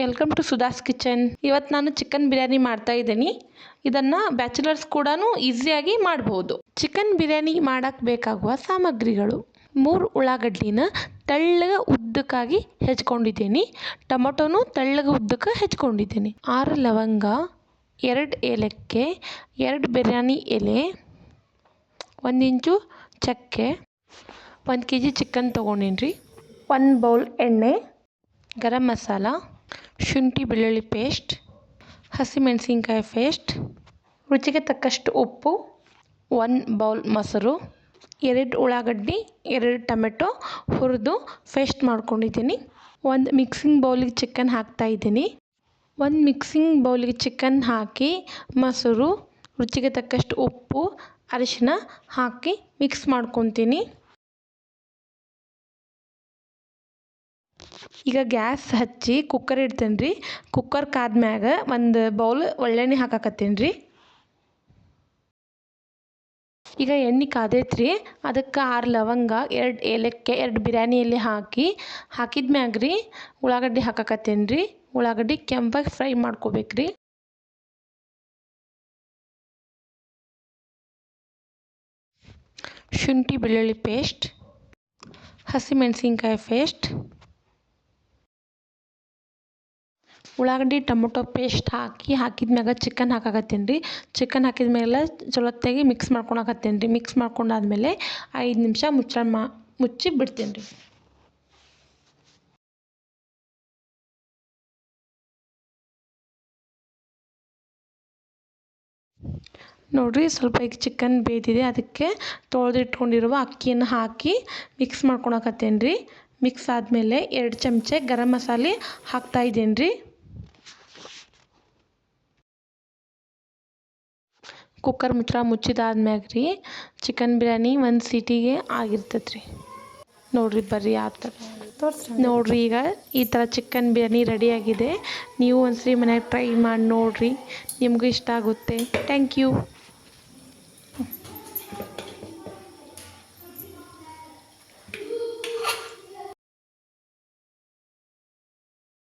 Welcome to ಸುಧಾಸ್ kitchen. ಇವತ್ತು ನಾನು chicken biryani ಮಾಡ್ತಾ ಇದ್ದೀನಿ. ಇದನ್ನು ಬ್ಯಾಚುಲರ್ಸ್ ಕೂಡ ಈಸಿಯಾಗಿ ಮಾಡಬಹುದು. ಚಿಕನ್ ಬಿರಿಯಾನಿ ಮಾಡೋಕ್ಕೆ ಬೇಕಾಗುವ ಸಾಮಗ್ರಿಗಳು: 3 ಉಳ್ಳಾಗಡ್ಡಿನ ತೆಳ್ಳಗೆ ಉದ್ದಕ್ಕಾಗಿ ಹೆಚ್ಕೊಂಡಿದ್ದೀನಿ. ಟೊಮೊಟೊನು ತೆಳ್ಳಗೆ ಉದ್ದಕ್ಕೆ ಹೆಚ್ಕೊಂಡಿದ್ದೀನಿ. 6 ಲವಂಗ, 2 ಏಲಕ್ಕಿ, 2 ಬಿರಿಯಾನಿ ಎಲೆ, 1 ಇಂಚು ಚಕ್ಕೆ, 1 kg ಚಿಕನ್ ತೊಗೊಂಡಿನಿ. 1 ಬೌಲ್ ಎಣ್ಣೆ, ಗರಂ ಮಸಾಲ, ಶುಂಠಿ ಬೆಳ್ಳುಳ್ಳಿ ಪೇಸ್ಟ್, ಹಸಿಮೆಣಸಿನ್ಕಾಯಿ ಪೇಸ್ಟ್, ರುಚಿಗೆ ತಕ್ಕಷ್ಟು ಉಪ್ಪು, 1 ಬೌಲ್ ಮೊಸರು, 2 ಉಳ್ಳಾಗಡ್ಡಿ, 2 ಟೊಮೆಟೊ ಹುರಿದು ಪೇಸ್ಟ್ ಮಾಡ್ಕೊಂಡಿದ್ದೀನಿ. 1 ಮಿಕ್ಸಿಂಗ್ ಬೌಲಿಗೆ ಚಿಕನ್ ಹಾಕ್ತಾಯಿದ್ದೀನಿ. 1 ಮಿಕ್ಸಿಂಗ್ ಬೌಲಿಗೆ ಚಿಕನ್ ಹಾಕಿ ಮೊಸರು, ರುಚಿಗೆ ತಕ್ಕಷ್ಟು ಉಪ್ಪು, ಅರಿಶಿನ ಹಾಕಿ ಮಿಕ್ಸ್ ಮಾಡ್ಕೊತೀನಿ. ಈಗ ಗ್ಯಾಸ್ ಹಚ್ಚಿ ಕುಕ್ಕರ್ ಇಡ್ತೇನೆ ರೀ. ಕುಕ್ಕರ್ ಕಾದ್ಮ್ಯಾಗ 1 ಬೌಲ್ ಒಳ್ಳೆಣ್ಣೆ ಹಾಕಾಕತ್ತೀನಿ ರೀ. ಈಗ ಎಣ್ಣೆ ಕಾದೈತ್ರಿ. ಅದಕ್ಕೆ 6 ಲವಂಗ, 2 ಏಲಕ್ಕಿ, 2 ಬಿರಿಯಾನಿ ಎಲೆ ಹಾಕಿದ್ಮ್ಯಾಗ ರೀ ಉಳ್ಳಾಗಡ್ಡಿ ಹಾಕಾಕತ್ತೀನಿ ರೀ. ಉಳ್ಳಾಗಡ್ಡಿ ಕೆಂಪಾಗಿ ಫ್ರೈ ಮಾಡ್ಕೋಬೇಕ್ರಿ. ಶುಂಠಿ ಬೆಳ್ಳುಳ್ಳಿ ಪೇಸ್ಟ್, ಹಸಿಮೆಣಸಿನ್ಕಾಯಿ ಪೇಸ್ಟ್, ಉಳ್ಳಾಗಡ್ಡಿ ಟೊಮೊಟೊ ಪೇಸ್ಟ್ ಹಾಕಿದ್ಮ್ಯಾಗ ಚಿಕನ್ ಹಾಕಾಕತ್ತೀನಿ ರೀ. ಚಿಕನ್ ಹಾಕಿದ್ಮೇಲೆ ಚಲೋತ್ತಾಗಿ ಮಿಕ್ಸ್ ಮಾಡ್ಕೊಳಕತ್ತೀನಿ ರೀ. ಮಿಕ್ಸ್ ಮಾಡ್ಕೊಂಡಾದ್ಮೇಲೆ 5 ನಿಮಿಷ ಮುಚ್ಚಿ ಬಿಡ್ತೀನಿ ರೀ. ನೋಡಿರಿ, ಸ್ವಲ್ಪ ಈಗ ಚಿಕನ್ ಬೇಯ್ದಿದೆ. ಅದಕ್ಕೆ ತೊಳೆದಿಟ್ಕೊಂಡಿರುವ ಅಕ್ಕಿಯನ್ನು ಹಾಕಿ ಮಿಕ್ಸ್ ಮಾಡ್ಕೊಳಕತ್ತೀನಿ ರೀ. ಮಿಕ್ಸ್ ಆದಮೇಲೆ 2 ಚಮಚ ಗರಂ ಮಸಾಲೆ ಹಾಕ್ತಾಯಿದ್ದೀನಿ ರೀ. ಕುಕ್ಕರ್ ಮುಚ್ಚಿದಾದ್ಮ್ಯಾಗ ರೀ ಚಿಕನ್ ಬಿರಿಯಾನಿ 1 ಸೀಟಿಗೆ ಆಗಿರ್ತೈತೆ ರೀ. ನೋಡಿರಿ, ಬರ್ರಿ ಆ ಥರ ನೋಡಿರಿ. ಈಗ ಈ ಥರ ಚಿಕನ್ ಬಿರಿಯಾನಿ ರೆಡಿಯಾಗಿದೆ. ನೀವು ಒಂದ್ಸರಿ ಮನ್ಯಾಗ ಟ್ರೈ ಮಾಡಿ ನೋಡಿರಿ, ನಿಮಗೂ ಇಷ್ಟ ಆಗುತ್ತೆ. Thank you.